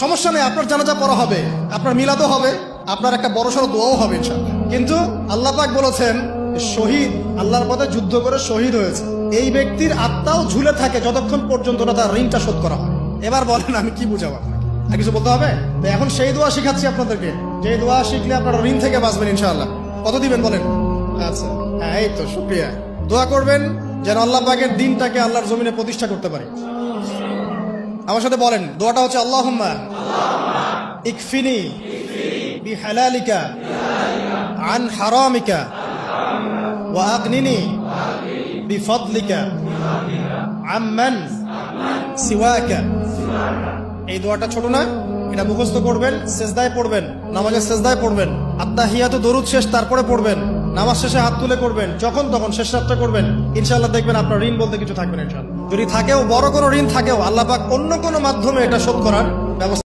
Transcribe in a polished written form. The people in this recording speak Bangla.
সমস্যা নেই, আপনার জানাজা পড়া হবে, আপনার মিলাদও হবে, আপনার একটা বড়সড় দোয়াও হবে ইনশাআল্লাহ। কিন্তু আল্লাহ পাক বলেছেন শহীদ, আল্লাহর পথে যুদ্ধ করে শহীদ হয়েছে, এই ব্যক্তির আত্মাও ঝুলে থাকে যতক্ষণ পর্যন্ত না তার ঋণটা শোধ করা হয়। এবার বলেন আমি কি বুঝাবো আপনাকে, আর কিছু বলতে হবে? তো এখন সেই দোয়া শিখাচ্ছি আপনাদেরকে, যে দোয়া শিখলে আপনারা ঋণ থেকে বাঁচবেন ইনশাআল্লাহ। কত দিবেন বলেন? আচ্ছা হ্যাঁ, এই তো শুকরিয়া। দোয়া করবেন যেন আল্লাহ পাকের দিনটাকে আল্লাহর জমিনে প্রতিষ্ঠা করতে পারি। আমার সাথে বলেন, দোয়াটা হচ্ছে আল্লাহুম্মা ইকফিনি বিহালালিকা আন হারামিকা ওয়া আগনিনি বিফদলিকা আম্মান সিওয়াকা। এই দোয়াটা ছোট না, এটা মুখস্থ করবেন, সেজদায় পড়বেন, নামাজের সেজদায় পড়বেন, আত্তাহিয়াতু দরুদ শেষ তারপরে পড়বেন, নামাজ শেষে হাত তুলে করবেন, যখন তখন শেষ রাতটা করবেন, ইনশাআল্লাহ দেখবেন আপনার ঋণ বলতে কিছু থাকবে না ইনশাআল্লাহ। যদি থাকেও, বড় কোনো ঋণ থাকেও, আল্লাহ পাক অন্য কোনো মাধ্যমে এটা শোধ করার ব্যবস্থা